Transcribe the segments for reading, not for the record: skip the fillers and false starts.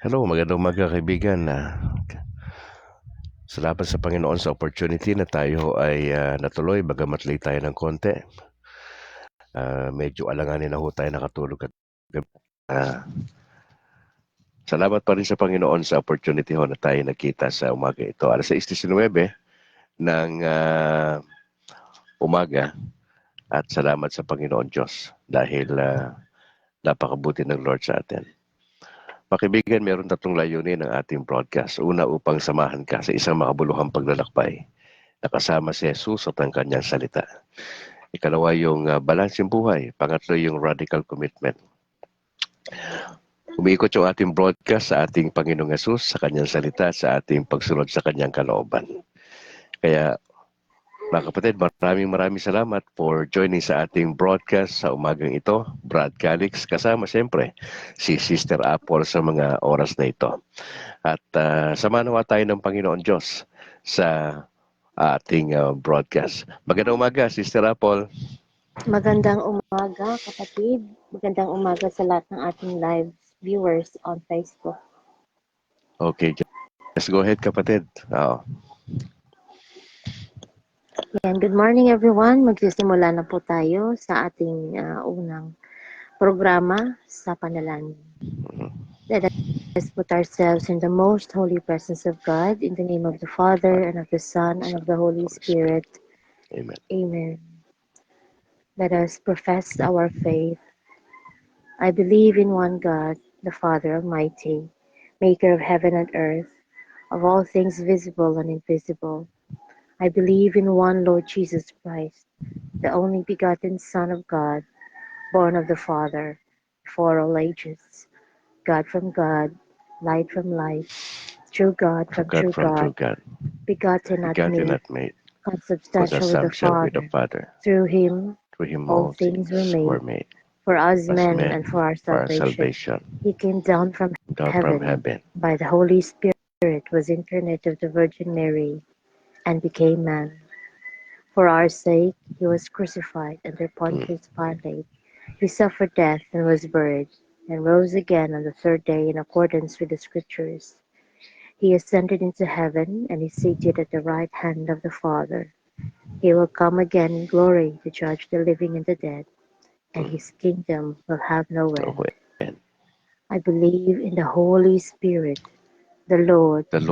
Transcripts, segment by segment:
Hello, magandang umaga kaibigan. Salamat sa Panginoon sa opportunity na tayo ay natuloy bagamat late tayo ng konti. Medyo alanganin na ho tayo nakatulog at salamat pa rin sa Panginoon sa opportunity ho na tayo nagkita sa umaga ito. Alas 6:19 ng umaga at salamat sa Panginoon Diyos dahil napakabuti ng Lord sa atin. Pakibigan, meron tatlong layunin ng ating broadcast. Una, upang samahan ka sa isang makabuluhang paglalakbay na kasama si Jesus at ang kanyang salita. Ikalawa, yung balanseng buhay. Pangatlo, yung radical commitment. Umiikot yung ating broadcast sa ating Panginoong Jesus, sa kanyang salita, sa ating pagsunod sa kanyang kalooban. Kaya, mga kapatid, maraming salamat for joining sa ating broadcast sa umagang ito. Brad Calix, kasama siyempre si Sister Apple sa mga oras na ito. At samanawa tayo ng Panginoon Diyos sa ating broadcast. Magandang umaga, Sister Apple. Magandang umaga, kapatid. Magandang umaga sa lahat ng ating live viewers on Facebook. Okay, just go ahead, kapatid. Yan, good morning everyone. Magsisimula na po tayo sa ating unang programa sa panalangin. Let us put ourselves in the most holy presence of God, in the name of the Father, and of the Son, and of the Holy Spirit. Amen. Amen. Let us profess our faith. I believe in one God, the Father Almighty, maker of heaven and earth, of all things visible and invisible. I believe in one Lord Jesus Christ, the only begotten Son of God, born of the Father, before all ages, God from God, light from light, true God from true God, begotten not made, consubstantial with the Father. Through him all things were made. For us men and for our salvation, he came down from heaven by the Holy Spirit, was incarnate of the Virgin Mary, and became man. For our sake he was crucified under Pontius Pilate. He suffered death and was buried, and rose again on the third day in accordance with the Scriptures. He ascended into heaven and is seated at the right hand of the Father. He will come again in glory to judge the living and the dead, and his kingdom will have no end. I believe in the Holy Spirit, the Lord, the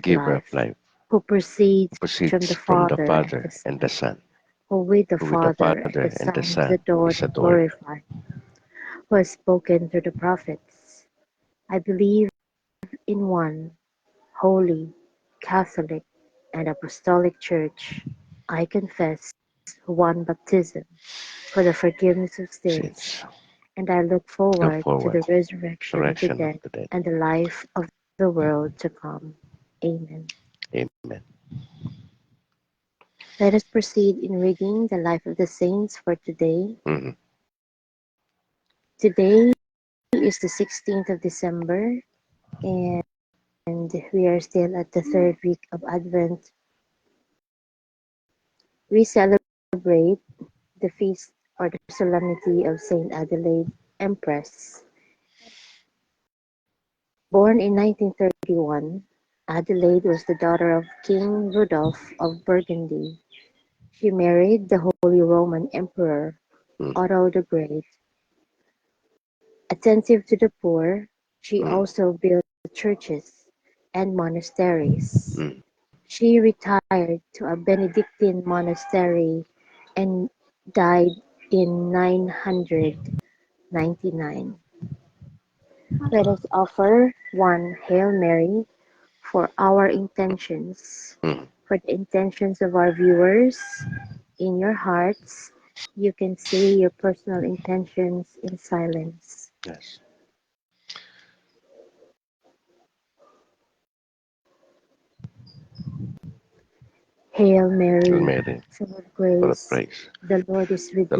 giver of life, who proceeds from the Father and the Son, who with the Father and the Son is adored and glorified, who has spoken through the prophets. I believe in one holy, Catholic, and Apostolic Church. I confess one baptism for the forgiveness of sins, and I look forward to the resurrection of the dead and the life of the world to come. Amen. Amen. Let us proceed in reading the life of the saints for today. Today is the 16th of December, and we are still at the third week of Advent. We celebrate the feast or the solemnity of Saint Adelaide, Empress. Born in 1931, Adelaide was the daughter of King Rudolph of Burgundy. She married the Holy Roman Emperor Otto the Great. Attentive to the poor, she also built churches and monasteries. She retired to a Benedictine monastery and died in 999. Let us offer one Hail Mary for our intentions, for the intentions of our viewers. In your hearts, you can say your personal intentions in silence. Yes. Hail Mary, full of grace, the Lord is with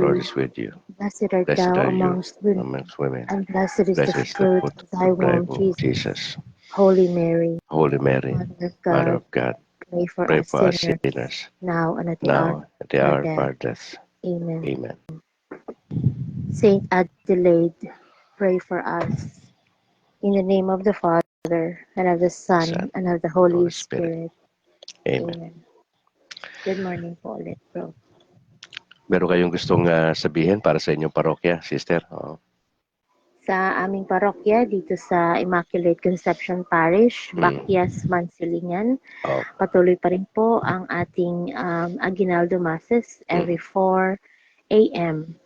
you. Blessed art thou amongst women, and blessed is the fruit of thy womb, Jesus. Holy Mary, Mother of God, pray for us sinners, now and at the hour of our death. Amen. Saint Adelaide, pray for us. In the name of the Father, and of the Son, Son, and of the Holy Holy Spirit. Spirit. Amen. Amen. Good morning po ulit, bro. Meron kayong gustong sabihin para sa inyong parokya, sister? Oo. Sa aming parokya dito sa Immaculate Conception Parish, Mm. Bakyas, Mansilingan, Oh. patuloy pa rin po ang ating Aguinaldo Masses every 4 a.m.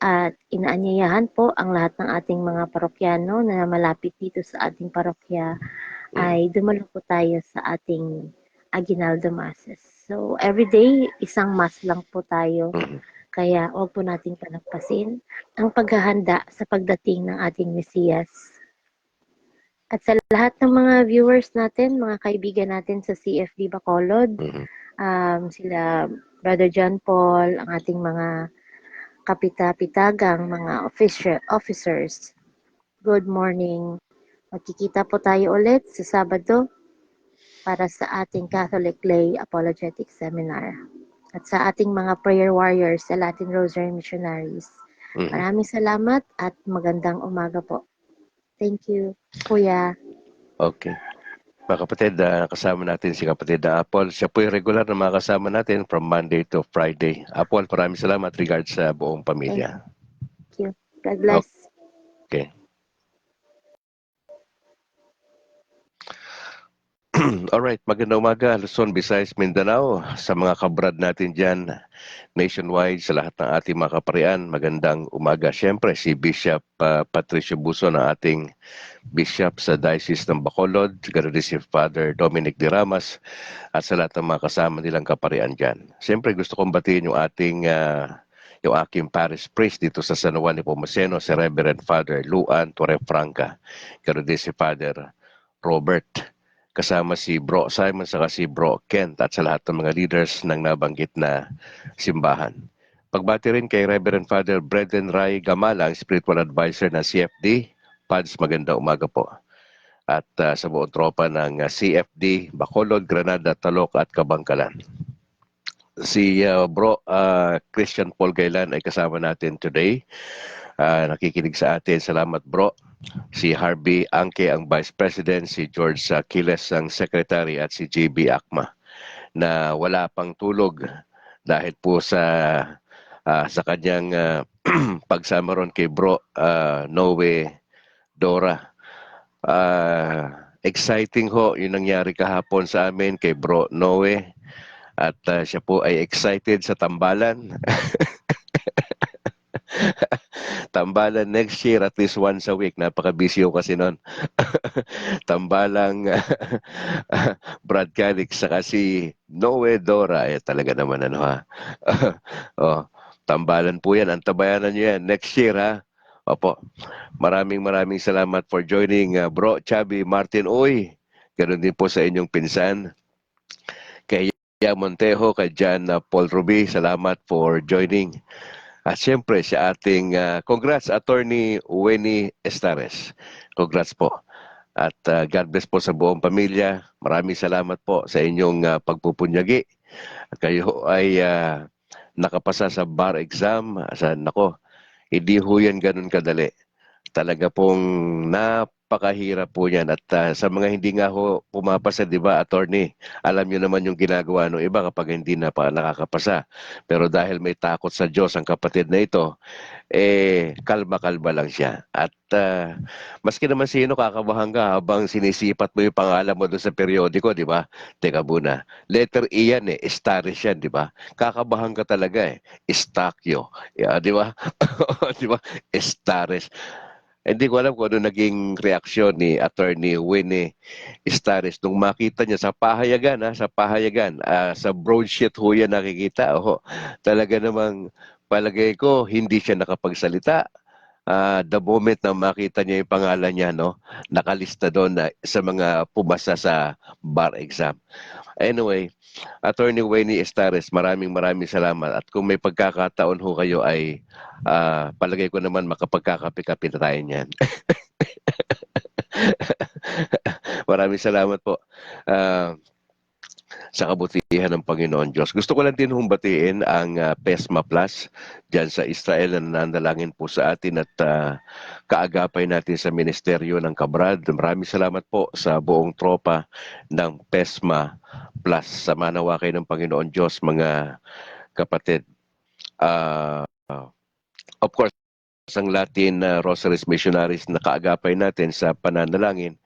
At inaanyayahan po ang lahat ng ating mga parokyano na malapit dito sa ating parokya ay dumalo po tayo sa ating Aguinaldo Masses. So, every day, isang mass lang po tayo. Mm. Kaya huwag po nating palagpasin ang paghahanda sa pagdating ng ating Mesiyas. At sa lahat ng mga viewers natin, mga kaibigan natin sa CFD Bacolod, Mm. sila Brother John Paul, ang ating mga kapita-pitagang mga officers. Good morning. Magkikita po tayo ulit sa Sabado para sa ating Catholic Lay Apologetic Seminar. At sa ating mga prayer warriors sa Latin Rosary Missionaries. Mm. Maraming salamat at magandang umaga po. Thank you, Kuya. Okay. Mga kapatid, kasama natin si kapatid na Apple. Siya po yung regular na makasama natin from Monday to Friday. Apple, maraming salamat. Regards sa buong pamilya. Thank you. God bless. Okay. Alright, magandang umaga, Luzon, Visayas, Mindanao. Sa mga kabrad natin dyan, nationwide, sa lahat ng ating mga kaparian, magandang umaga. Siyempre, si Bishop Patricio Buso na ating Bishop sa Diocese ng Bacolod, ganoon din si Father Dominic de Ramas, at sa lahat ng mga kasama nilang kaparian dyan. Siyempre, gusto kong batiin yung aking parish priest dito sa San Juan de Pomoceno, si Reverend Father Luan Torrefranca, ganoon din si Father Robert, kasama si Bro Simon saka si Bro Kent at sa lahat ng mga leaders ng nabanggit na simbahan. Pagbati rin kay Reverend Father Brendan Ray Gamala, ang spiritual advisor ng CFD. Pads, maganda umaga po. At sa buong tropa ng CFD, Bacolod, Granada, Talok at Kabangkalan. Si Bro Christian Paul Gailan ay kasama natin today. Nakikinig sa atin. Salamat, Bro. Si Harvey Angke ang Vice President, si George Quiles ang Secretary at si JB Akma na wala pang tulog dahil po sa kanyang pagsama ron kay Bro Noe Dora. Exciting ho yung nangyari kahapon sa amin kay Bro Noe at siya po ay excited sa tambalan. Tambalan next year at least once a week. Napaka-busy ko kasi noon. Tambalang Brad Calix saka si Noe Dora. Talaga naman ano ha. Oh, tambalan po yan. Antabayanan nyo yan. Next year ha. Opo. Maraming salamat for joining Bro Chubby Martin Uy. Ganun din po sa inyong pinsan. Kay Montejo, kay John Paul Ruby. Salamat for joining. At siyempre sa ating congrats Attorney Wenny Estares. Congrats po. At God bless po sa buong pamilya. Maraming salamat po sa inyong pagpupunyagi. Kayo ay nakapasa sa bar exam. Nako, hindi ho yan ganun kadali. Talaga pong napakahirap po yan. At sa mga hindi nga ho pumapasa, di ba, attorney, alam nyo naman yung ginagawa ng iba kapag hindi na pa nakakapasa. Pero dahil may takot sa Diyos ang kapatid na ito, kalma-kalma lang siya. At maski naman sino kakabahan ka habang sinisipat mo yung pangalan mo doon sa periodiko, di ba? Teka muna, letter E yan Estares yan, di ba? Kakabahan ka talaga Estacio, di ba? Di ba? Estares. Hindi ko alam kung ano naging reaksyon ni Attorney Winnie Estares nung makita niya sa pahayagan, sa broadsheet ho yan nakikita. Talaga namang palagay ko hindi siya nakapagsalita. The moment na makita niya yung pangalan niya, nakalista doon sa mga pumasa sa bar exam. Anyway, Attorney Winnie Estares, maraming salamat. At kung may pagkakataon ho kayo ay palagay ko naman makapagkakape-kape na tayo niyan. Maraming salamat po. sa kabutihan ng Panginoon Diyos. Gusto ko lang din humbatiin ang PESMA Plus dyan sa Israel na nananalangin po sa atin at kaagapay natin sa Ministeryo ng Kabrad. Maraming salamat po sa buong tropa ng PESMA Plus. Samanawa kayo ng Panginoon Diyos, mga kapatid. Of course, ang Latin Rosaries Missionaries na kaagapay natin sa pananalangin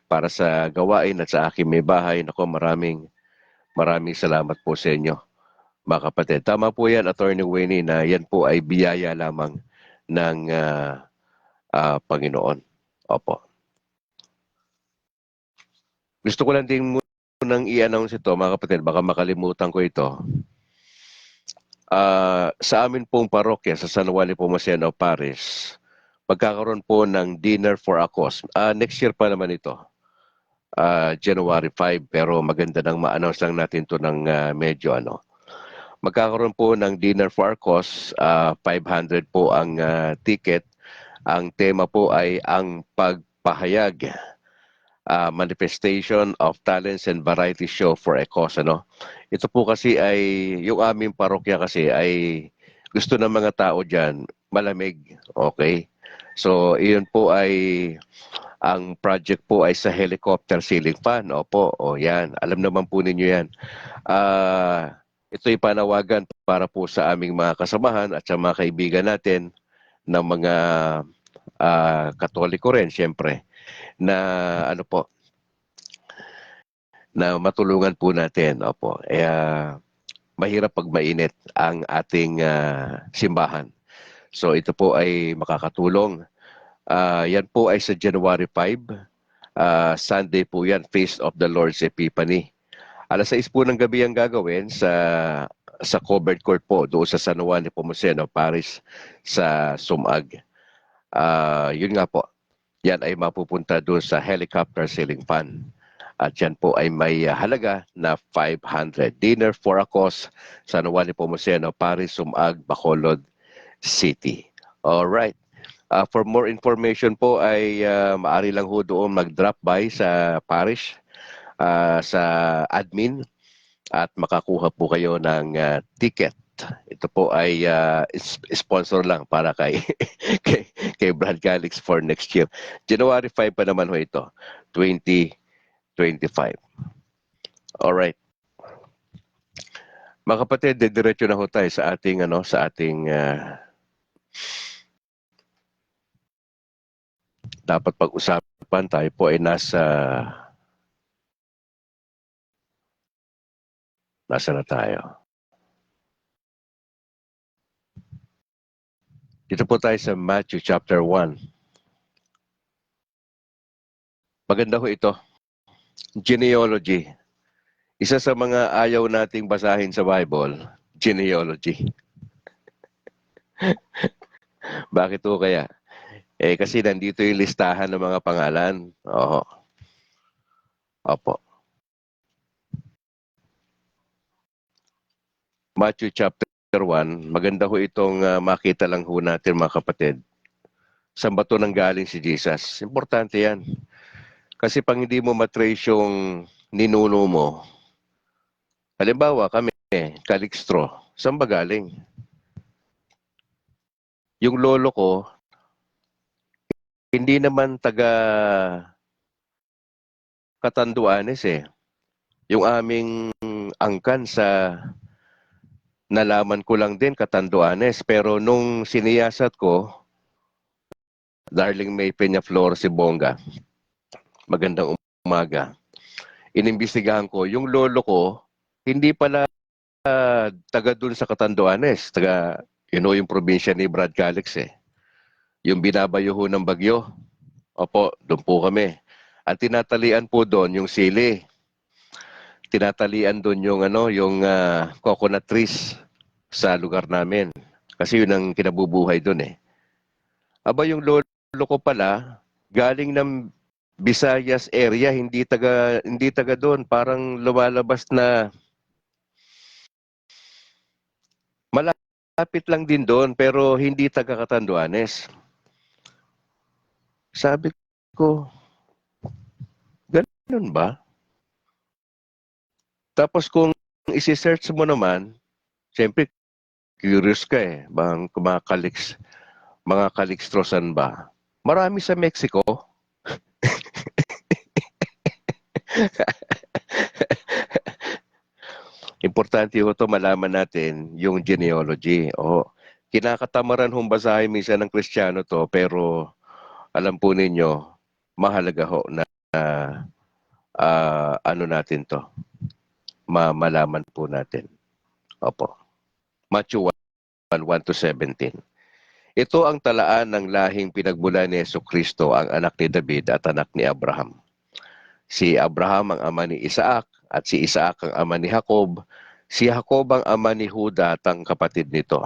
para sa gawain at sa aking may bahay. Nako, maraming salamat po sa inyo, mga kapatid. Tama po yan, Attorney Winnie, na yan po ay biyaya lamang ng Panginoon. Opo. Gusto ko lang din munang i-announce ito, mga kapatid, baka makalimutan ko ito. Sa amin pong parokya sa San Juan Nepomuceno Parish, magkakaroon po ng dinner for a cause. Next year pa naman ito. January 5, pero maganda nang ma-announce lang natin to ng medyo ano. Magkakaroon po ng dinner for our cause, 500 po ang ticket. Ang tema po ay ang pagpahayag, manifestation of talents and variety show for a cause. Ano? Ito po kasi ay, yung aming parokya kasi ay gusto ng mga tao dyan, malamig. Okay? So, iyon po ay ang project po ay sa helicopter ceiling fan. Opo, o yan. Alam naman po ninyo yan. Ito'y panawagan para po sa aming mga kasamahan at sa mga kaibigan natin ng mga Katoliko rin, siyempre, na ano po, na matulungan po natin. Opo. Mahirap pag mainit ang ating simbahan. So ito po ay makakatulong. Yan po ay sa January 5. Sunday po yan, Feast of the Lord's Epiphany. Alas 6 po ng gabi ang gagawin sa covered court po doon sa San Juan Nepomuceno Parish sa Sumag. Yun nga po, yan ay mapupunta doon sa helicopter ceiling fan. At yan po ay may halaga na 500. Dinner for a cause, San Juan Nepomuceno Parish, Sumag, Bacolod City. Alright. For more information po ay maaari lang ho doon mag-drop by sa parish, sa admin, at makakuha po kayo ng ticket. Ito po ay sponsor lang para kay, kay Brad Calix for next year. January 5 pa naman ho ito, 2025. Alright. Mga kapatid, diretso na ho tayo sa ating dapat pag-usapan. Tayo po ay nasa na tayo. Dito po tayo sa Matthew chapter 1. Maganda ho ito. Genealogy. Isa sa mga ayaw nating basahin sa Bible, genealogy. Bakit ho kaya? Kasi nandito yung listahan ng mga pangalan. Oo. Opo. Matthew chapter 1, maganda ho itong makita lang ho natin, mga kapatid. Saan ba ito nanggaling si Jesus? Importante yan. Kasi pang hindi mo matrace yung ninuno mo, halimbawa kami, Calixtro, saan ba galing? Yung lolo ko, hindi naman taga Catanduanes eh. Yung aming angkan sa nalaman ko lang din Catanduanes. Pero nung siniyasat ko, Darling May Peñaflor si Bonga, magandang umaga. Inimbestigahan ko, yung lolo ko, hindi pala taga dun sa Catanduanes. Taga, yung probinsya ni Brad Calix eh. Yung binabayuho ng Bagyo. Opo, doon po kami. Ang tinatalian po doon yung sili. Tinatalian doon yung coconut trees sa lugar namin. Kasi yun ang kinabubuhay doon eh. Aba yung lolo ko pala galing ng Visayas area, hindi taga doon, parang lumalabas na malapit lang din doon pero hindi taga Catanduanes. Sabi ko, ganun ba? Tapos kung isi-search mo naman, siyempre curious ka eh, bang mga kalikstrosan ba? Marami sa Mexico. Importante ho ito malaman natin yung genealogy. O, kinakatamaran hong basahin minsan ng Kristiyano to, pero alam po ninyo, mahalaga ho na ano natin to, malaman po natin. Opo. Matthew 1, 1 to 17. Ito ang talaan ng lahing pinagmula ni Jesucristo, ang anak ni David at anak ni Abraham. Si Abraham ang ama ni Isaac at si Isaac ang ama ni Jacob. Si Jacob ang ama ni Juda at ang kapatid nito.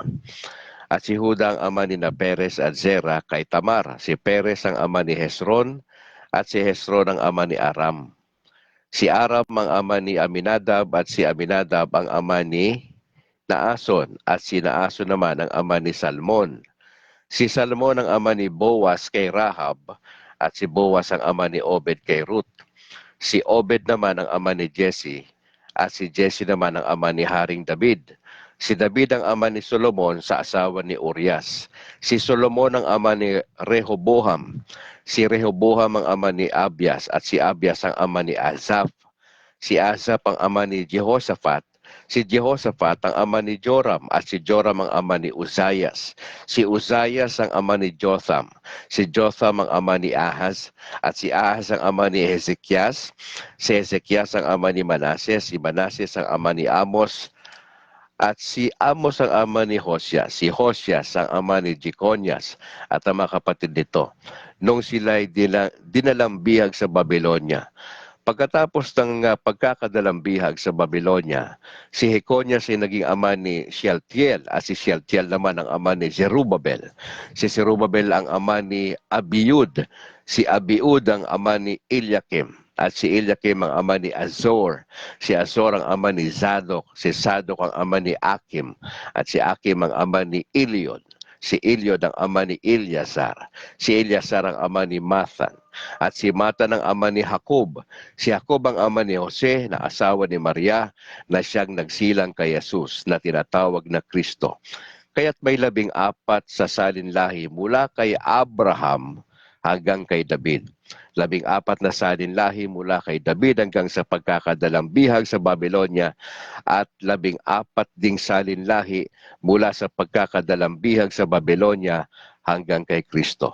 At si Juda ang ama ni Perez at Zerah kay Tamar. Si Perez ang ama ni Hesron at si Hesron ang ama ni Aram. Si Aram ang ama ni Aminadab at si Aminadab ang ama ni Naason at si Naason naman ang ama ni Salmon. Si Salmon ang ama ni Boaz kay Rahab at si Boaz ang ama ni Obed kay Ruth. Si Obed naman ang ama ni Jesse at si Jesse naman ang ama ni Haring David. Si David ang ama ni Solomon sa asawa ni Urias. Si Solomon ang ama ni Rehoboam. Si Rehoboam ang ama ni Abias at si Abias ang ama ni Asaph. Si Asaph ang ama ni Jehoshaphat. Si Jehoshaphat ang ama ni Joram at si Joram ang ama ni Uzzias. Si Uzzias ang ama ni Jotham. Si Jotham ang ama ni Ahaz at si Ahaz ang ama ni Hezekias. Si Hezekias ang ama ni Manases. Si Manases ang ama ni Amos. At si Amos ang ama ni Hosias. Si Hosias ang ama ni Jeconias at ang mga kapatid nito. Nung sila'y dinalambihag sa Babylonia. Pagkatapos ng pagkakadalang bihag sa Babylonia, si Jeconias ay naging ama ni Shealtiel at si Shealtiel naman ang ama ni Zerubbabel. Si Zerubbabel ang ama ni Abiud, si Abiud ang ama ni Eliakim at si Eliakim ang ama ni Azor. Si Azor ang ama ni Zadok, si Zadok ang ama ni Akim at si Akim ang ama ni Eliod. Si Eliod ang ama ni Eleazar, si Eleazar ang ama ni Mathan, at si Mathan ang ama ni Jacob. Si Jacob ang ama ni Jose na asawa ni Maria na siyang nagsilang kay Jesus na tinatawag na Kristo. Kaya't may 14 sa salinlahi mula kay Abraham hanggang kay David. 14 na salinlahi mula kay David hanggang sa pagkakadalang bihag sa Babylonia at 14 ding salinlahi mula sa pagkakadalang bihag sa Babylonia hanggang kay Kristo.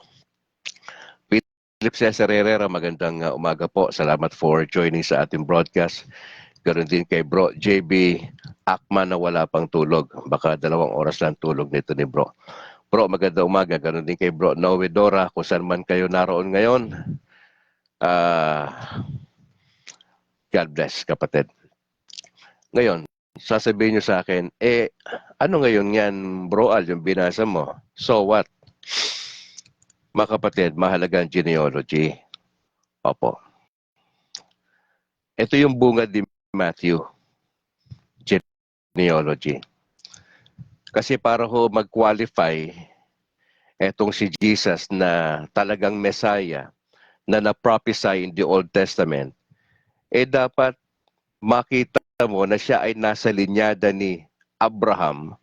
Philip Cesar Herrera, magandang umaga po. Salamat for joining sa ating broadcast. Ganoon din kay Bro JB Akman na wala pang tulog. Baka 2 oras lang tulog nito ni Bro. Bro, magandang umaga. Ganoon din kay Bro Noe Dora, kung saan man kayo naroon ngayon. God bless, kapatid. Ngayon, sasabihin nyo sa akin, ano ngayon yan, Bro Al, yung binasa mo? So what? Mga kapatid, mahalaga ang genealogy. Opo. Ito yung bunga ni Matthew. Genealogy. Kasi para ho mag-qualify etong si Jesus na talagang Messiah na na-prophesy in the Old Testament, dapat makita mo na siya ay nasa linyada ni Abraham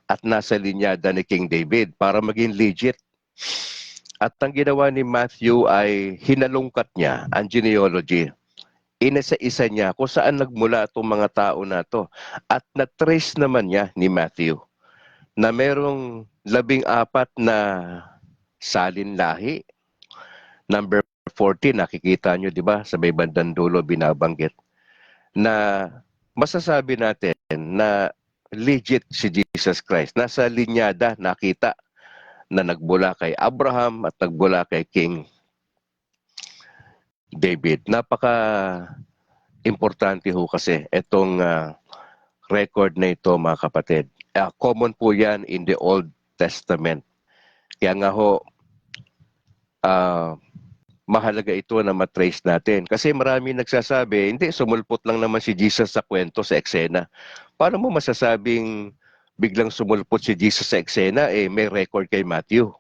at nasa linyada ni King David para maging legit. At ang ginawa ni Matthew ay hinalungkat niya ang genealogy. Inisa-isa niya kung saan nagmula itong mga tao na to. At na-trace naman niya ni Matthew na merong 14 na salinlahi. Number 14, nakikita nyo, di ba? Sa may bandang dulo, binabanggit. Na masasabi natin na legit si Jesus Christ. Nasa linyada, nakita na nagmula kay Abraham at nagmula kay King David. Napaka-importante ho kasi itong record na ito, mga kapatid. Common po yan in the Old Testament. Kaya nga ho, mahalaga ito na matrace natin. Kasi marami nagsasabi, hindi, sumulpot lang naman si Jesus sa kwento, sa eksena. Paano mo masasabing biglang sumulpot si Jesus sa eksena, may record kay Matthew?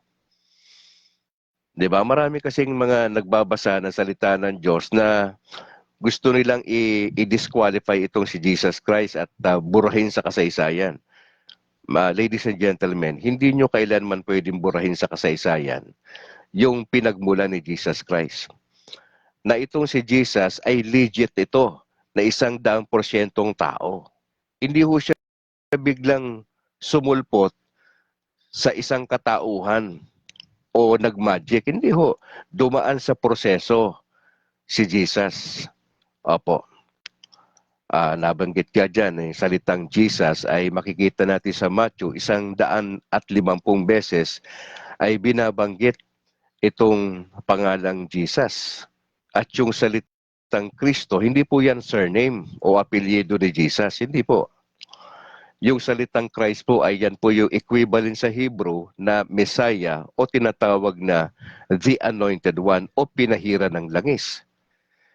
Diba? Marami kasing mga nagbabasa ng salita ng Diyos na gusto nilang i-disqualify itong si Jesus Christ at burahin sa kasaysayan. Ladies and gentlemen, hindi nyo kailanman pwedeng burahin sa kasaysayan yung pinagmula ni Jesus Christ. Na itong si Jesus ay legit ito, na 100% tao. Hindi ho siya biglang sumulpot sa isang katauhan o nagmagic. Hindi ho. Dumaan sa proseso si Jesus. Opo. Nabanggit ka dyan, salitang Jesus ay makikita natin sa Matthew, 150 beses ay binabanggit itong pangalang Jesus. At yung salitang Kristo, hindi po yan surname o apelyido ni Jesus. Hindi po. Yung salitang Christ po ay yan po yung equivalent sa Hebrew na Messiah o tinatawag na the Anointed One o pinahira ng langis.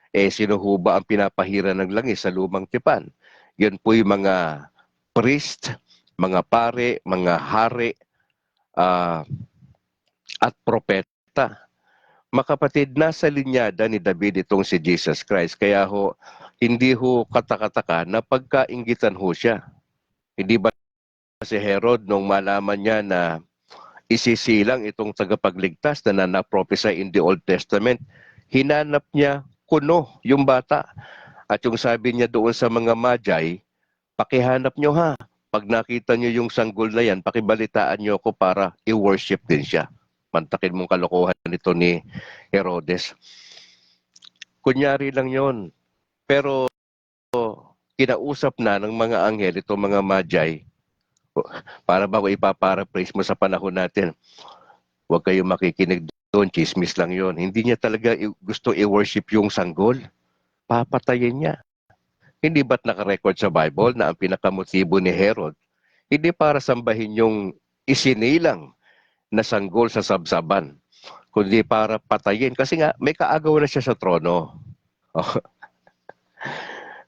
Sino ho ba ang pinapahira ng langis sa lumang tipan? Yun po yung mga priest, mga pare, mga hari, at propeta. Makapatid, nasa linyada ni David itong si Jesus Christ. Kaya ho, hindi ho katakataka na pagkainggitan ho siya. Hindi ba si Herod nung malaman niya na isisilang itong tagapagligtas na na-prophesy in the Old Testament, hinanap niya kuno yung bata. At yung sabi niya doon sa mga Magi, pakihanap nyo ha. Pag nakita nyo yung sanggol na yan, pakibalitaan nyo ako para i-worship din siya. Mantakin mong kalokohan nito ni Herodes. Kunyari lang yon. Pero kinausap na ng mga anghel, itong mga Magi, para ba ipaparaphrase mo sa panahon natin, huwag kayong makikinig doon, chismis lang yon. Hindi niya talaga gusto i-worship yung sanggol. Papatayin niya. Hindi ba't nakarecord sa Bible na ang pinakamotibo ni Herod, hindi para sambahin yung isinilang na sanggol sa sabsaban, kundi para patayin. Kasi nga, may kaagaw na siya sa trono.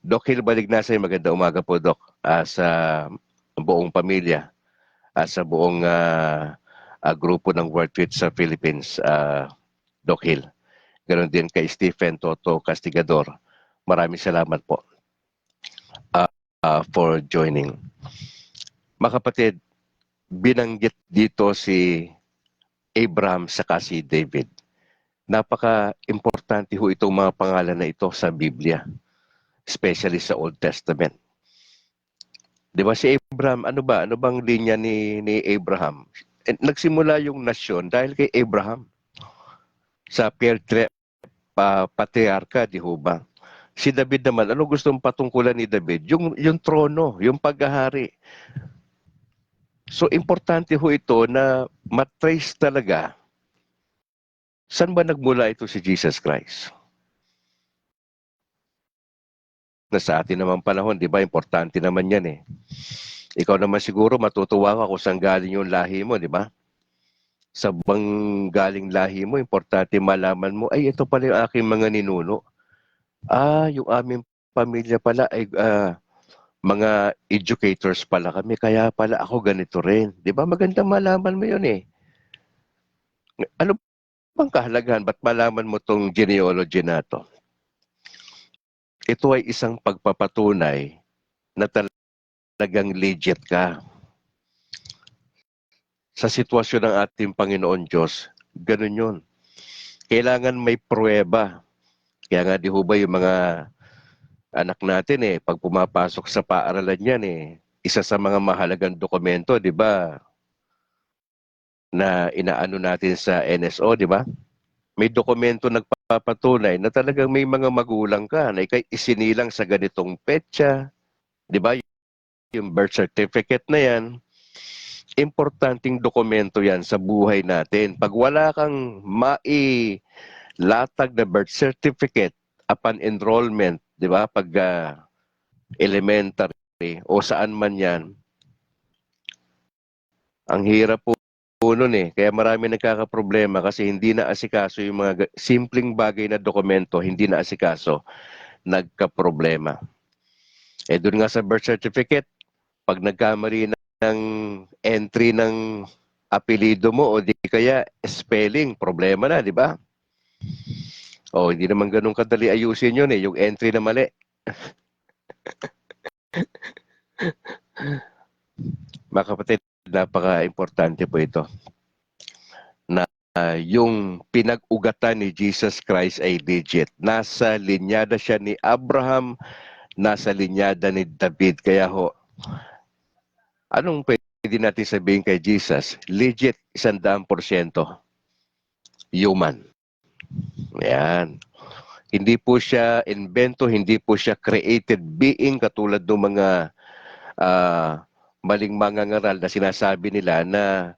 Doc Hill Balignasay, maganda umaga po, Doc. Sa buong pamilya, sa buong grupo ng World Fit sa Philippines, Doc Hill. Ganon din kay Stephen Toto Castigador. Maraming salamat po for joining. Mga kapatid, binanggit dito si Abraham saka si David. Napaka-importante ho itong mga pangalan na ito sa Biblia, especially sa Old Testament. Di ba si Abraham, ano bang linya ni Abraham? Nagsimula yung nasyon dahil kay Abraham. Sa patriarka, di ho ba? Si David naman, ano gustong patungkulan ni David? Yung trono, yung paghahari. So, importante ho ito na matrace talaga saan ba nagmula ito si Jesus Christ? Na sa atin naman panahon, di ba, importante naman yan eh. Ikaw naman siguro matutuwa ka kung saan galing yung lahi mo, di ba? Sa bang galing lahi mo, importante malaman mo, ay ito pala yung aking mga ninuno. Yung aming pamilya pala ay mga educators pala kami, kaya pala ako ganito rin. Di ba? Magandang malaman mo yun eh. Ano bang kahalagahan? Ba't malaman mo tong genealogy na to? Ito ay isang pagpapatunay na talagang legit ka. Sa sitwasyon ng ating Panginoon Diyos, ganun yun. Kailangan may pruweba. Kaya nga di ho ba yung mga anak natin pag pumapasok sa paaralan yan isa sa mga mahalagang dokumento, di ba, na inaano natin sa NSO, di ba? May dokumento nagpapatunay na talagang may mga magulang ka na ikay isinilang sa ganitong petsa, di ba? Yung birth certificate na yan, importanteng dokumento yan sa buhay natin. Pag wala kang mailatag na birth certificate upon enrollment, di ba? Pag elementary o saan man yan, ang hirap po nun Kaya marami nagkakaproblema kasi hindi na asikaso yung mga simpleng bagay na dokumento, hindi na asikaso, nagkaproblema. Doon nga sa birth certificate, pag nagkamali ng entry ng apelido mo o di kaya spelling, problema na, di ba? Oh, hindi naman ganun kadali ayusin yun eh, yung entry na mali. Mga kapatid, napaka-importante po ito na yung pinag-ugatan ni Jesus Christ ay legit. Nasa linyada siya ni Abraham, nasa linyada ni David. Kaya ho, anong pwede natin sabihin kay Jesus? Legit, 100% human. Yan. Hindi po siya invento, hindi po siya created being katulad ng mga ah, maling mangangaral na sinasabi nila na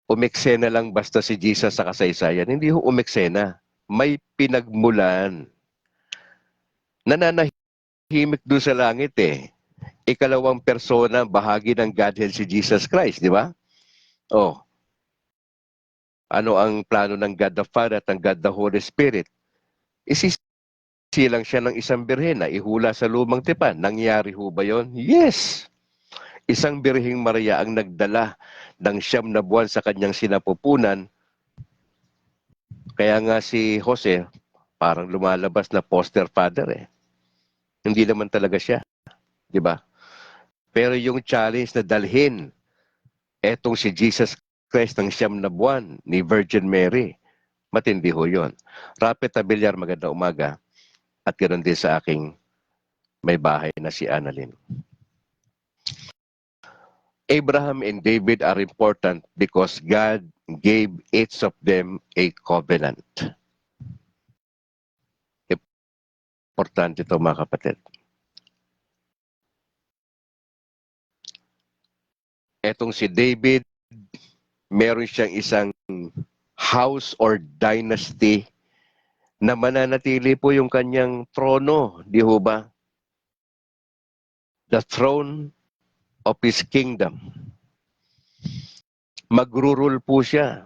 umeksena lang basta si Jesus sa kasaysayan. Hindi ho umeksena. May pinagmulan. Nananahimik doon sa langit eh. Ikalawang persona, bahagi ng Godhead si Jesus Christ, di ba? Oh, ano ang plano ng God the Father at ng God the Holy Spirit? Isisilang siya ng isang birhen na ihula sa lumang tipan. Nangyari ho ba yon? Yes! Isang birheng Maria ang nagdala ng 9 buwan sa kanyang sinapupunan. Kaya nga si Jose, parang lumalabas na poster father eh. Hindi naman talaga siya, di ba? Pero yung challenge na dalhin etong si Jesus Christ ng 9 buwan ni Virgin Mary, matindi ho yun. Rapid Abiliar, magandang umaga. At ganoon din sa aking may bahay na si Annalyn. Abraham and David are important because God gave each of them a covenant. Importante ito mga kapatid. Etong si David, meron siyang isang house or dynasty na mananatili po yung kanyang trono, di ho ba? The throne of his kingdom. Magrurul po siya.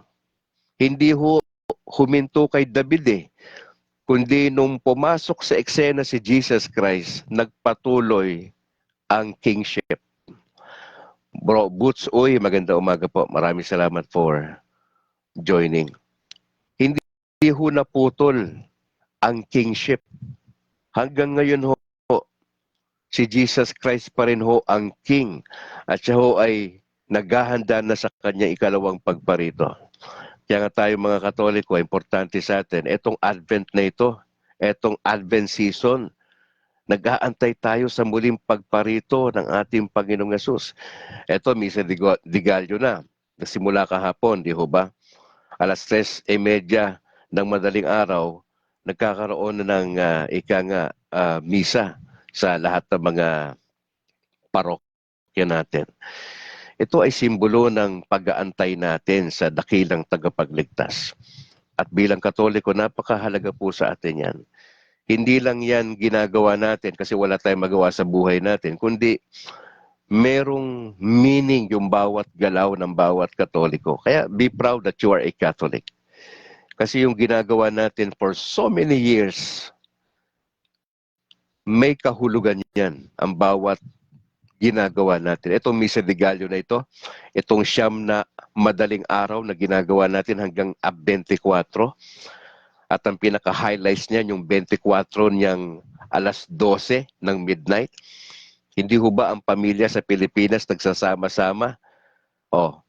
Hindi ho huminto kay David eh, kundi nung pumasok sa eksena si Jesus Christ, nagpatuloy ang kingship. Bro, Boots, uy, maganda umaga po. Maraming salamat for joining. Hindi ho naputol ang kingship. Hanggang ngayon ho, si Jesus Christ pa rin ho ang king. At siya ho ay naghahanda na sa kanyang ikalawang pagparito. Kaya nga tayo mga Katoliko, importante sa atin, etong Advent na ito, etong Advent season, nag-aantay tayo sa muling pagparito ng ating Panginoong Yesus. Ito, Misa Digalyo na. Nagsimula kahapon, di ho ba? 3:30 ng madaling araw, nagkakaroon na ng misa sa lahat ng mga parokya natin. Ito ay simbolo ng pag-aantay natin sa dakilang tagapagligtas. At bilang Katoliko, napakahalaga po sa atin yan. Hindi lang yan ginagawa natin kasi wala tayong magawa sa buhay natin, kundi merong meaning yung bawat galaw ng bawat Katoliko. Kaya be proud that you are a Catholic. Kasi yung ginagawa natin for so many years, may kahulugan yan ang bawat ginagawa natin. Itong Misa de Gallo na ito, itong 9 na madaling araw na ginagawa natin hanggang 24. At ang pinaka-highlights niya, yung 24 niyang 12:00 ng midnight. Hindi ho ba ang pamilya sa Pilipinas nagsasama-sama? Oh,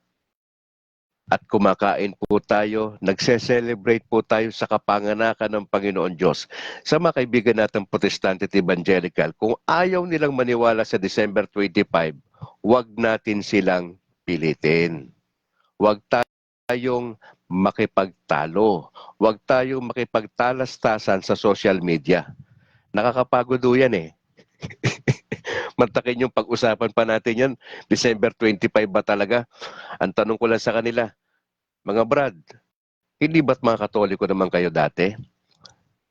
at kumakain po tayo, nagse-celebrate po tayo sa kapanganakan ng Panginoon Diyos. Sa mga kaibigan natin Protestante at Evangelical, kung ayaw nilang maniwala sa December 25, huwag natin silang pilitin. Huwag tayong makipagtalo. Huwag tayong makipagtalastasan sa social media. Nakakapagod do yan eh. Mantakin yung pag-usapan pa natin yan. December 25 ba talaga? Ang tanong ko lang sa kanila, mga brad, hindi ba't mga Katoliko naman kayo dati?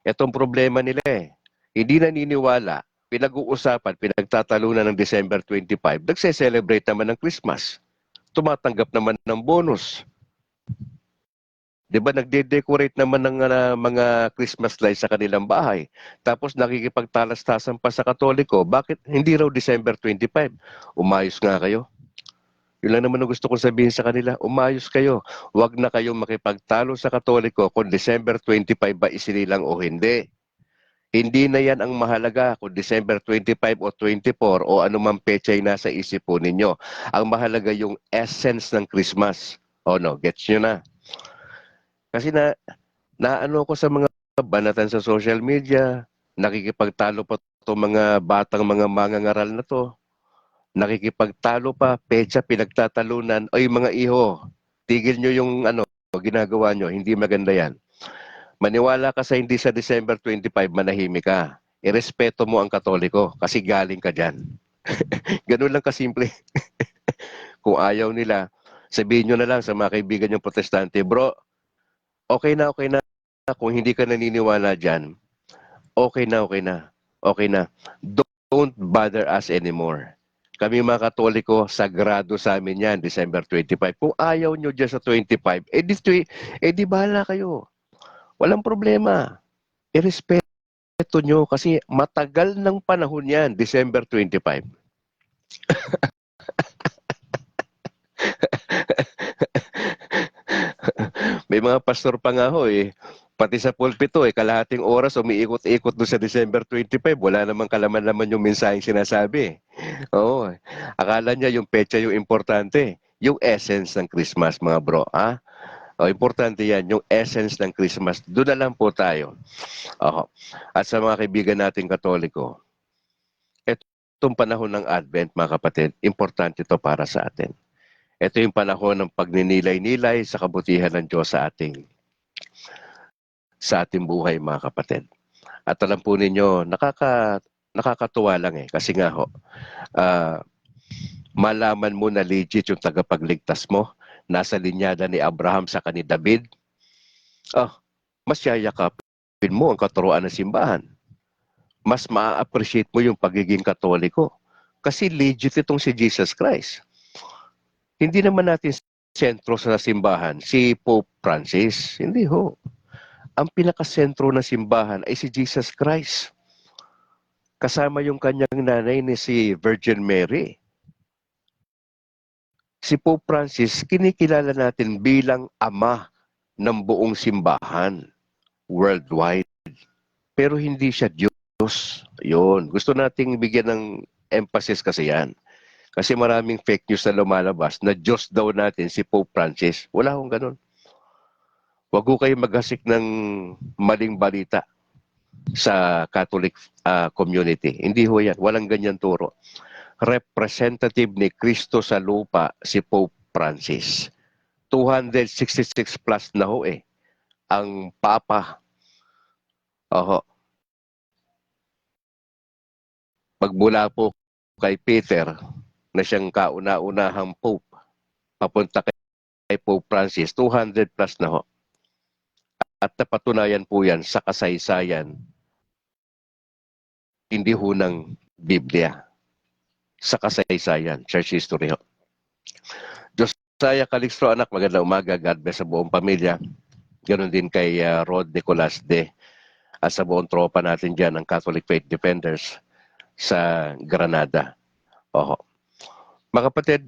Itong problema nila eh. Hindi naniniwala, pinag-uusapan, pinagtatalunan ng December 25, nagse-celebrate naman ng Christmas. Tumatanggap naman ng bonus. Di ba nagde-decorate naman ng mga Christmas lights sa kanilang bahay. Tapos nakikipagtalastasan pa sa Katoliko. Bakit hindi raw December 25? Umayos nga kayo. Yun lang naman ang gusto kong sabihin sa kanila, umayos kayo. Huwag na kayong makipagtalo sa Katoliko kung December 25 ba isinilang o hindi. Hindi na yan ang mahalaga kung December 25 o 24 o anumang petsa ay nasa isip po ninyo. Ang mahalaga yung essence ng Christmas. O no, gets nyo na. Kasi naano ko sa mga banatan sa social media, nakikipagtalo pa itong mga batang mga mangangaral na to. Nakikipagtalo pa, petsa pinagtatalunan. Oy mga iho, tigil nyo yung ginagawa nyo, hindi maganda yan. Maniwala ka sa hindi sa December 25, manahimik ka. Irespeto mo ang Katoliko kasi galing ka dyan. Ganun lang kasimple. Kung ayaw nila, sabihin nyo na lang sa mga kaibigan yung protestante, bro, okay na, okay na. Kung hindi ka naniniwala dyan, okay na, okay na. Okay na. Don't bother us anymore. Kami mga Katoliko, sagrado sa amin yan, December 25. Kung ayaw nyo dyan sa 25, di bahala kayo. Walang problema. Irespeto nyo kasi matagal ng panahon yan, December 25. May mga pastor pa nga ho eh. Pati sa pulpito eh, kalahating oras umiikot-ikot doon sa December 25. Wala namang kalaman-laman yung mensaheng sinasabi. Oo. Akala niya yung petsa yung importante. Yung essence ng Christmas, mga bro. Ha? O, importante yan, yung essence ng Christmas. Doon na lang po tayo. Oo. At sa mga kaibigan nating Katoliko, itong panahon ng Advent, mga kapatid, importante ito para sa atin. Ito yung panahon ng pagninilay-nilay sa kabutihan ng Diyos sa ating buhay, mga kapatid. At alam po ninyo, nakakatuwa lang eh. Kasi nga ho, malaman mo na legit yung tagapagligtas mo. Nasa linyada ni Abraham sa ni David. Mas yayakapin mo ang katuruan ng simbahan. Mas ma-appreciate mo yung pagiging Katoliko. Kasi legit itong si Jesus Christ. Hindi naman natin sentro sa simbahan si Pope Francis. Hindi ho. Ang pinakasentro ng simbahan ay si Jesus Christ. Kasama yung kanyang nanay ni si Virgin Mary. Si Pope Francis, kinikilala natin bilang ama ng buong simbahan worldwide. Pero hindi siya Diyos. Yun. Gusto nating bigyan ng emphasis kasi yan. Kasi maraming fake news na lumalabas na Diyos daw natin si Pope Francis. Wala akong ganun. Huwag ko kayo maghasik ng maling balita sa Catholic community. Hindi ho yan. Walang ganyan turo. Representative ni Cristo sa lupa si Pope Francis. 266 plus na ho eh. Ang Papa. Oho. Magmula po kay Peter na siyang kauna-unahang Pope papunta kay Pope Francis, 200 plus na ho. At napatunayan po yan sa kasaysayan, hindi ho ng Biblia. Sa kasaysayan, church history ho. Josiah Calixto, anak, magandang umaga. God bless sa buong pamilya. Ganon din kay Rod Nicolas De at sa buong tropa natin dyan, ang Catholic Faith Defenders sa Granada. Oho. Mga kapatid,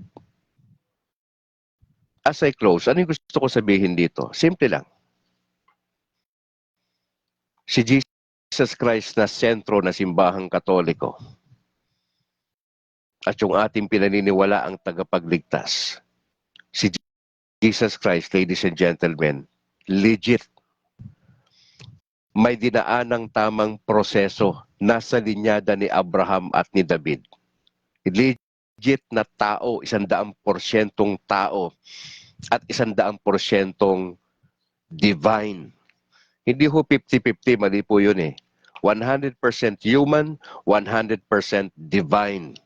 as I close, ano yung gusto ko sabihin dito? Simple lang. Si Jesus Christ na sentro na simbahang Katoliko at yung ating pinaniniwala ang tagapagligtas. Si Jesus Christ, ladies and gentlemen, legit. May dinaanang tamang proseso nasa linyada ni Abraham at ni David. Legit na tao, 100% tao at 100% divine. Hindi ho 50-50, mali po yun eh. 100% human, 100% divine.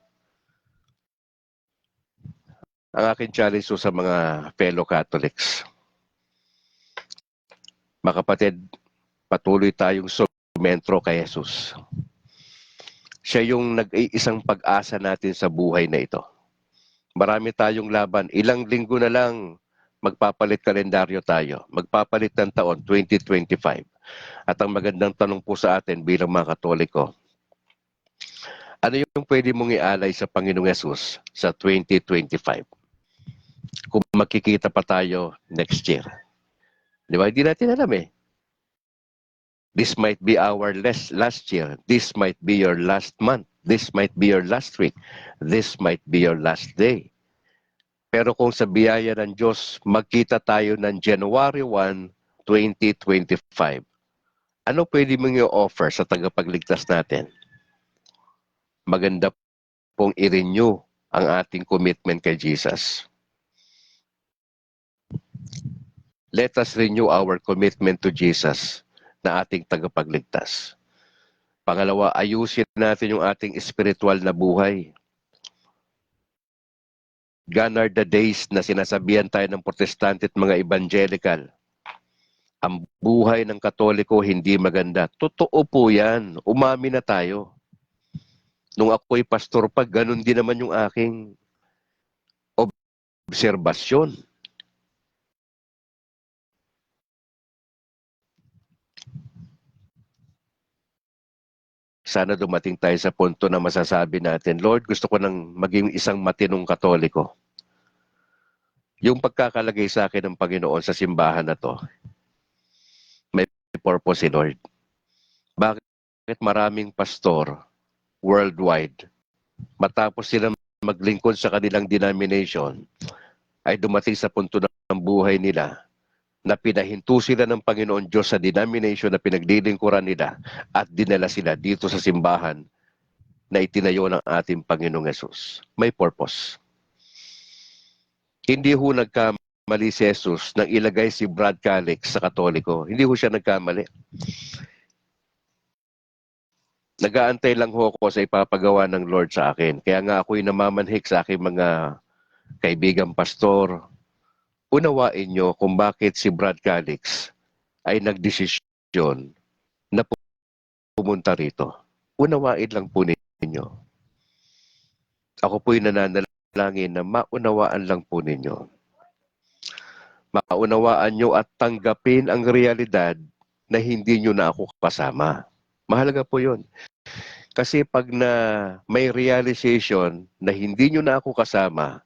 Ang aking challenge sa mga fellow Catholics. Mga kapatid, patuloy tayong sumentro kay Jesus. Siya yung nag-iisang pag-asa natin sa buhay na ito. Marami tayong laban. Ilang linggo na lang magpapalit kalendaryo tayo. Magpapalit ng taon, 2025. At ang magandang tanong po sa atin bilang mga Katoliko, ano yung pwede mong ialay sa Panginoong Yesus sa 2025? kung makikita pa tayo next year. Di ba? Hindi natin alam eh. This might be our last year. This might be your last month. This might be your last week. This might be your last day. Pero kung sa biyaya ng Diyos, magkita tayo ng January 1, 2025. Ano pwede mong i-offer sa tagapagligtas natin? Maganda pong i-renew ang ating commitment kay Jesus. Let us renew our commitment to Jesus na ating tagapagligtas. Pangalawa, ayusin natin yung ating spiritual na buhay. Gone are the days na sinasabihan tayo ng protestante at mga evangelical. Ang buhay ng Katoliko hindi maganda. Totoo po yan. Umami na tayo. Nung ako'y pastor pa, ganun din naman yung aking obserbasyon. Sana dumating tayo sa punto na masasabi natin, Lord, gusto ko nang maging isang matinong Katoliko. Yung pagkakalagay sa akin ng Panginoon sa simbahan na to, may purpose si Lord. Bakit maraming pastor worldwide, matapos silang maglingkod sa kanilang denomination, ay dumating sa punto ng buhay nila na pinahinto sila ng Panginoon Diyos sa denomination na pinaglilingkuran nila at dinala sila dito sa simbahan na itinayo ng ating Panginoong Yesus. May purpose. Hindi ho nagkamali si Jesus nang ilagay si Brad Calix sa Katoliko. Hindi ho siya nagkamali. Nag-aantay lang ho ako sa ipapagawa ng Lord sa akin. Kaya nga ako'y namamanhik sa aking mga kaibigang pastor. Unawain nyo kung bakit si Brad Calix ay nagdesisyon na pumunta rito. Unawain lang po ninyo. Ako po'y nananalangin na maunawaan lang po ninyo. Maunawaan nyo at tanggapin ang realidad na hindi nyo na ako kasama. Mahalaga po yun. Kasi pag na may realization na hindi nyo na ako kasama,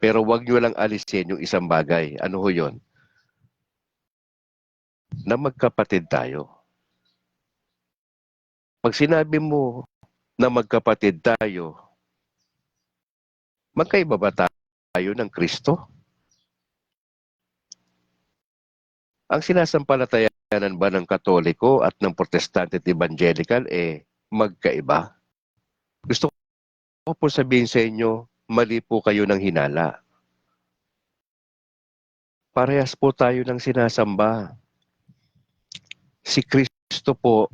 pero wag nyo lang alisin yung isang bagay. Ano ho yun? Na magkapatid tayo. Pag sinabi mo na magkapatid tayo, magkaiba ba tayo ng Kristo? Ang sinasampalatayanan ba ng Katoliko at ng Protestante at Evangelical magkaiba? Gusto ko po sabihin sa inyo, mali po kayo ng hinala. Parehas po tayo ng sinasamba. Si Kristo po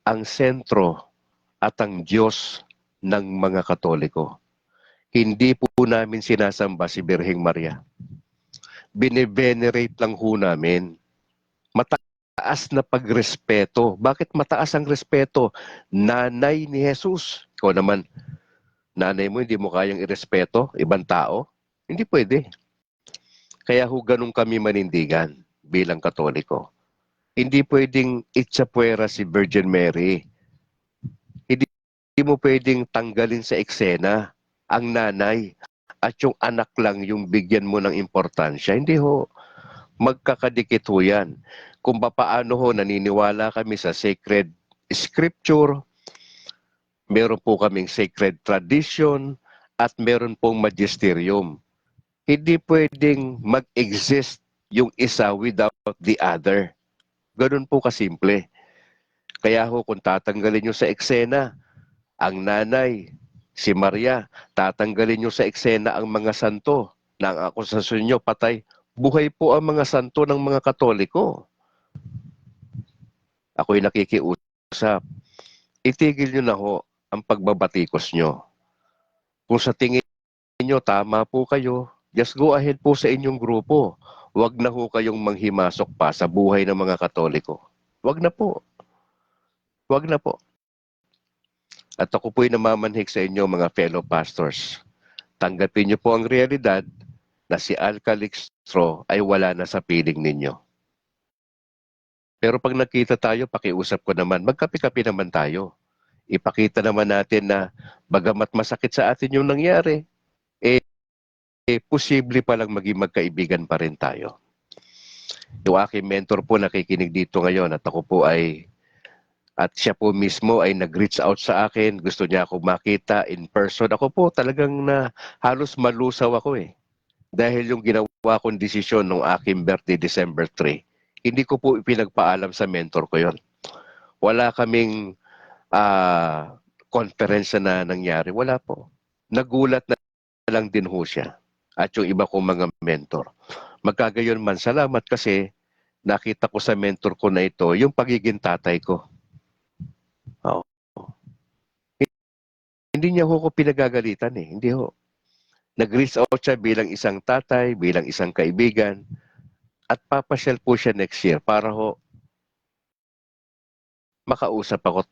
ang sentro at ang Diyos ng mga Katoliko. Hindi po namin sinasamba si Birheng Maria. Bine-venerate lang ho namin. Mataas na pagrespeto. Bakit mataas ang respeto? Nanay ni Jesus. Ikaw naman, nanay mo hindi mo kayang irespeto? Ibang tao? Hindi pwede. Kaya ho ganun kami manindigan bilang Katoliko. Hindi pwedeng itsapuera si Virgin Mary. Hindi mo pwedeng tanggalin sa eksena ang nanay at yung anak lang yung bigyan mo ng importansya. Hindi ho. Magkakadikit ho yan. Kung paano ho naniniwala kami sa sacred scripture, meron po kaming sacred tradition, at meron pong magisterium. Hindi pwedeng mag-exist yung isa without the other. Ganun po kasimple. Kaya ho kung tatanggalin nyo sa eksena ang nanay, si Maria, tatanggalin nyo sa eksena ang mga santo na ang akusasyon nyo patay, buhay po ang mga santo ng mga Katoliko. Ako'y nakikiusap. Itigil nyo na ho ang pagbabatikos nyo. Kung sa tingin nyo tama po kayo, just go ahead po sa inyong grupo. Huwag na ho kayong manghimasok pa sa buhay ng mga Katoliko. Huwag na po. Huwag na po. At ako po'y namamanhik sa inyo mga fellow pastors. Tanggapin niyo po ang realidad na si Al Calixto ay wala na sa piling ninyo. Pero pag nakita tayo, pakiusap ko naman, magkapi-kapi naman tayo. Ipakita naman natin na bagamat masakit sa atin yung nangyari, posible palang maging magkaibigan pa rin tayo. Yung aking mentor po nakikinig dito ngayon at ako po at siya po mismo ay nag-reach out sa akin. Gusto niya ako makita in person. Ako po talagang halos malusaw ako eh. Dahil yung ginawa kong desisyon nung aking birthday December 3, hindi ko po ipinagpaalam sa mentor ko yon. Wala kaming conference na nangyari. Wala po. Nagulat na lang din ho siya at yung iba kong mga mentor. Magkagayon man, salamat kasi nakita ko sa mentor ko na ito yung pagiging tatay ko. Oo. Hindi niya ho ko pinagagalitan eh. Hindi ho. Nag-reach out siya bilang isang tatay, bilang isang kaibigan, at papasyal po siya next year para ho makausap ako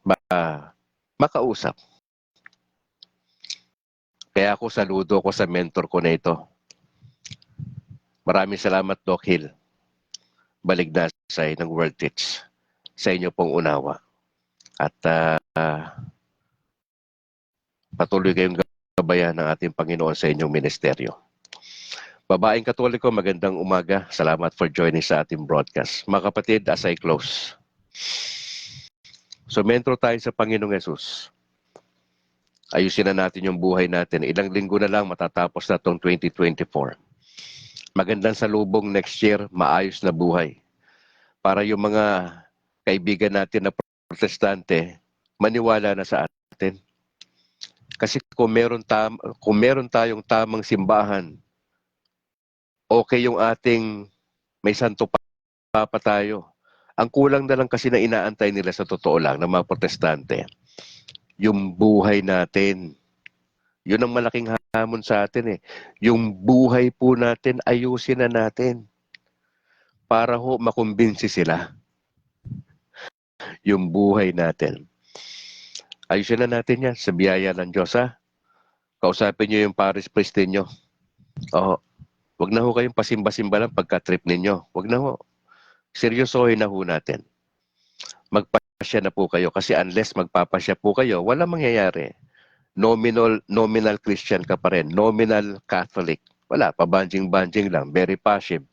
makausap. Kaya ako saludo ko sa mentor ko na ito. Maraming salamat, Doc Hill. Balignasay ng World Teach sa inyo pong unawa. At patuloy kayong gabayan ng ating Panginoon sa inyong ministeryo. Babaeng Katoliko, magandang umaga. Salamat for joining sa ating broadcast. Mga kapatid, as I close. Sumentro tayo sa Panginoong Yesus. Ayusin na natin yung buhay natin. Ilang linggo na lang matatapos na itong 2024. Magandang salubong next year, maayos na buhay. Para yung mga kaibigan natin na protestante, maniwala na sa atin. Kasi kung meron tayong tamang simbahan, okay yung ating may santo papa tayo. Ang kulang na lang kasi na inaantay nila sa totoo lang ng mga protestante, yung buhay natin. Yun ang malaking hamon sa atin eh. Yung buhay po natin, ayusin na natin. Para ho makumbinsi sila. Yung buhay natin. Ayusin na natin yan sa biyaya ng Diyos ha. Kausapin nyo yung parish priest ninyo. Oo. Wag na ho kayong pasimba-simba lang pagka-trip ninyo. Wag na ho. Seryosohin na ho natin. Magpasya na po kayo kasi unless magpapasya po kayo, wala mangyayari. Nominal Christian ka pa rin. Nominal Catholic. Wala, pabanjing-banjing lang. Very passive.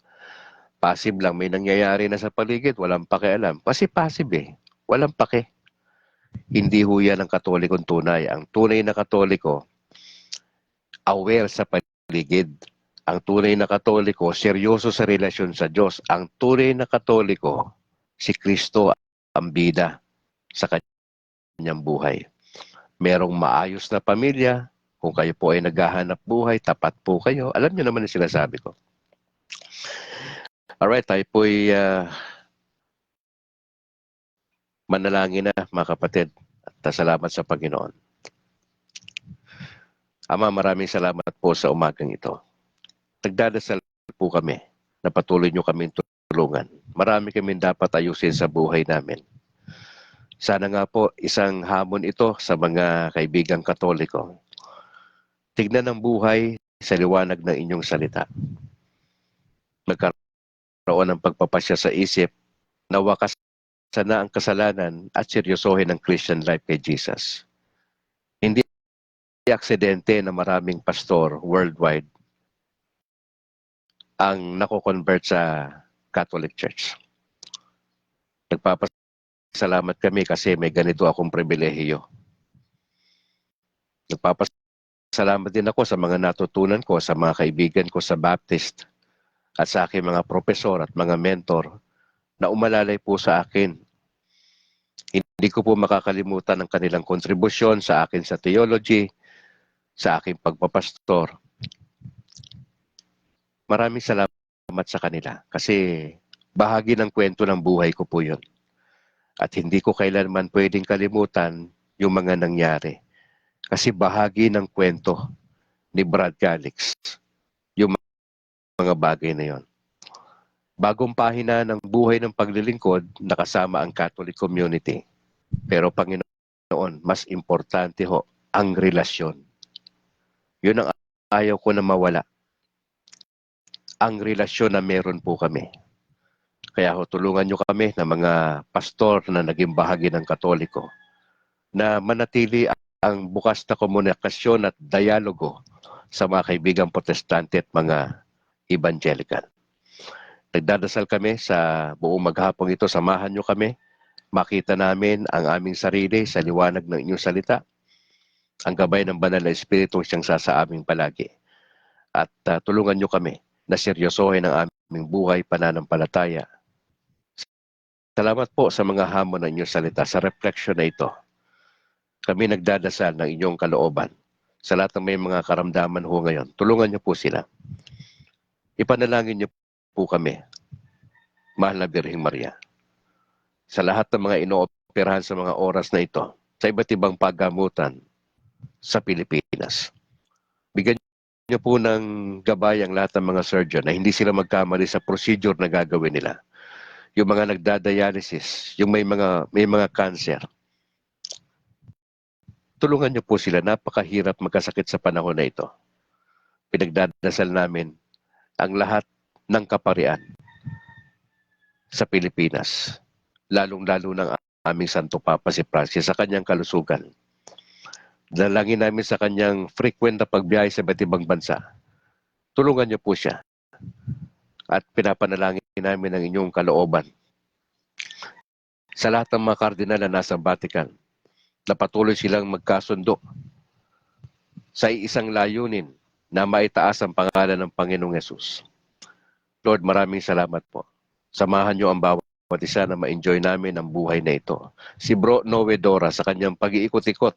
Passive lang. May nangyayari na sa paligid. Walang pakialam. Kasi passive eh. Walang pake. Hindi ho yan ang Katolikong tunay. Ang tunay na Katoliko, aware sa paligid. Ang tunay na Katoliko, seryoso sa relasyon sa Diyos. Ang tunay na Katoliko, si Kristo ang bida sa kanyang buhay. Merong maayos na pamilya, kung kayo po ay naghahanap buhay, tapat po kayo. Alam niyo naman ang sinasabi ko. Alright, tayo po ay manalangin na mga kapatid. At salamat sa Panginoon. Ama, maraming salamat po sa umagang ito. Nagdadasal po kami na patuloy niyo kaming tulungan. Marami kaming dapat ayusin sa buhay namin. Sana nga po isang hamon ito sa mga kaibigang Katoliko. Tignan ang buhay sa liwanag ng inyong salita. Magkaroon ng pagpapasya sa isip na wakas na ang kasalanan at seryosohin ang Christian life kay Jesus. Hindi aksidente na maraming pastor worldwide ang nako-convert sa Catholic Church. Nagpapasalamat kami kasi may ganito akong pribilehiyo. Nagpapasalamat din ako sa mga natutunan ko, sa mga kaibigan ko sa Baptist at sa aking mga profesor at mga mentor na umalalay po sa akin. Hindi ko po makakalimutan ang kanilang kontribusyon sa akin sa theology, sa aking pagpapastor. Maraming salamat sa kanila kasi bahagi ng kwento ng buhay ko po yun. At hindi ko kailanman pwedeng kalimutan yung mga nangyari. Kasi bahagi ng kwento ni Brad Calix yung mga bagay na yon. Bagong pahina ng buhay ng paglilingkod, nakasama ang Catholic community. Pero Panginoon, mas importante ho ang relasyon. Yun ang ayaw ko na mawala. Ang relasyon na meron po kami. Kaya ho, tulungan nyo kami na mga pastor na naging bahagi ng Katoliko na manatili ang bukas na komunikasyon at dialogo sa mga kaibigang protestante at mga evangelical. Nagdadasal kami sa buong maghapong ito, samahan nyo kami, makita namin ang aming sarili sa liwanag ng inyong salita, ang gabay ng banal na Espiritu siyang sa aming palagi. At tulungan nyo kami na seryosohin ang aming buhay pananampalataya. Salamat po sa mga hamon ng inyong salita. Sa reflection na ito, kami nagdadasal ng inyong kalooban. Sa lahat ng may mga karamdaman ho ngayon, tulungan niyo po sila. Ipanalangin niyo po kami, mahal na Birheng Maria, sa lahat ng mga inooperahan sa mga oras na ito, sa iba't ibang paggamutan sa Pilipinas. Bigyan niyo po ng gabay ang lahat ng mga surgeon na hindi sila magkamali sa procedure na gagawin nila. Yung mga nagdadialysis, yung may mga cancer, tulungan niyo po sila. Napakahirap magkasakit sa panahon na ito. Pinagdadasal namin ang lahat ng kaparian sa Pilipinas, lalong-lalo ng aming Santo Papa si Francis sa kanyang kalusugan. Dalangin namin sa kanyang frequent na pagbiyahe sa iba't ibang bansa. Tulungan niyo po siya. At pinapanalangin namin ang inyong kalooban sa lahat ng mga kardinal na nasa Vatican, na patuloy silang magkasundo sa isang layunin na maitaas ang pangalan ng Panginoong Yesus. Lord, maraming salamat po. Samahan niyo ang bawat isa na ma-enjoy namin ang buhay na ito. Si Bro Noe Dora sa kanyang pag-iikot-ikot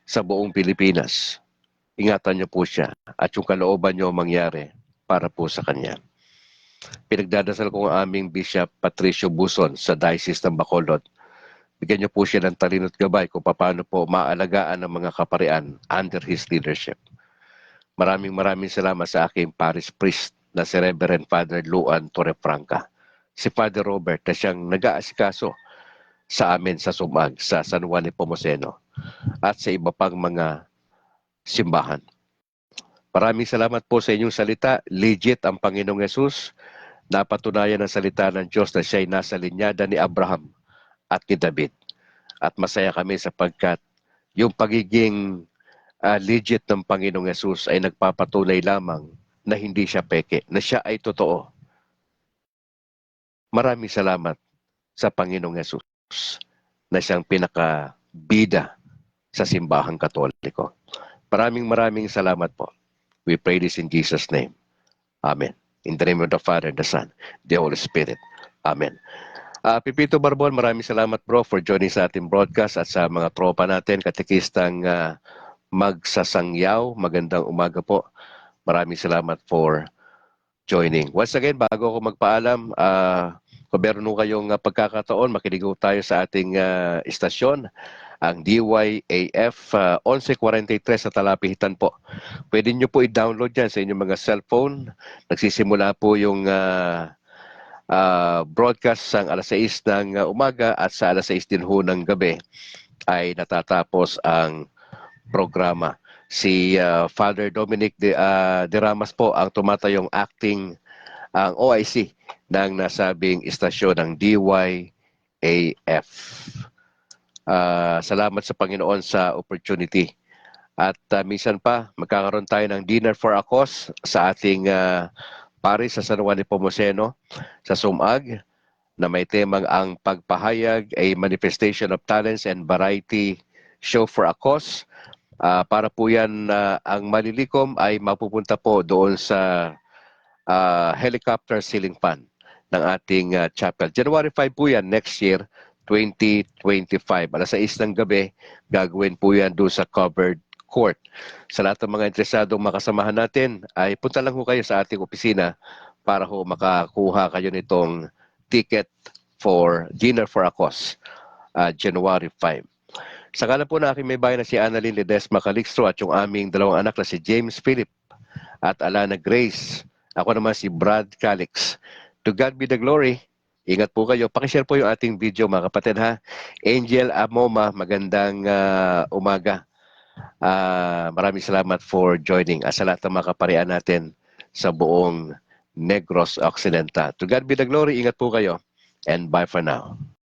sa buong Pilipinas, ingatan niyo po siya at yung kalooban niyo mangyari para po sa kanya. Pinagdadasal ko ang aming Bishop Patricio Buson sa Diocese ng Bacolod. Bigyan niyo po siya ng talino at gabay kung paano po maalagaan ang mga kaparian under his leadership. Maraming salamat sa aking parish priest na si Reverend Father Luan Torrefranca. Si Father Robert na siyang nag-aasikaso sa amin sa Sumag, sa San Juan Nepomuceno at sa iba pang mga simbahan. Maraming salamat po sa inyong salita. Legit ang Panginoong Yesus. Napatunayan ang salita ng Diyos na siya'y nasa linyada ni Abraham at ni David. At masaya kami sapagkat yung pagiging legit ng Panginoong Yesus ay nagpapatunay lamang na hindi siya peke, na siya ay totoo. Maraming salamat sa Panginoong Yesus na siyang pinakabida sa simbahang Katoliko. Maraming salamat po. We pray this in Jesus' name. Amen. In the name of the Father, the Son, the Holy Spirit. Amen. Pipito Barbon, maraming salamat bro for joining sa ating broadcast at sa mga tropa natin, katekistang magsasangyaw. Magandang umaga po. Maraming salamat for joining. Once again, bago ako magpaalam, kung meron kayong pagkakataon, makinig tayo sa ating istasyon, ang DYAF 1143 sa Talapihitan po. Pwede nyo po i-download yan sa inyong mga cellphone. Nagsisimula po yung broadcast sang alas 6 ng umaga at sa alas 6 din ho ng gabi ay natatapos ang programa. Si Father Dominic de Ramas po ang tumatayong acting ang OIC ng nasabing istasyon ng DYAF. Salamat sa Panginoon sa opportunity. At minsan pa, magkakaroon tayo ng dinner for a cause sa ating Paris sa San Juan Nepomuceno sa Sumag na may temang ang pagpahayag ay manifestation of talents and variety show for a cause. Para po yan, ang malilikom ay mapupunta po doon sa helicopter ceiling fan ng ating chapel. January 5 po yan, next year, 2025. Alas 6 ng gabi, gagawin po yan doon sa covered court. Sa lahat ng mga interesadong makasamahan natin, ay punta lang ho kayo sa ating opisina para ho makakuha kayo nitong ticket for dinner for a cause, January 5. Sa kanan po na aking may bayan na si Annalyn Ledesma Calixto at yung aming dalawang anak na si James Philip at Alana Grace. Ako naman si Brad Calix. To God be the glory. Ingat po kayo. Pakishare po yung ating video mga kapatid ha. Angel Amoma, magandang umaga. Maraming salamat for joining. Sa lahat ng mga kaparian natin sa buong Negros Occidental. To God be the glory. Ingat po kayo. And bye for now.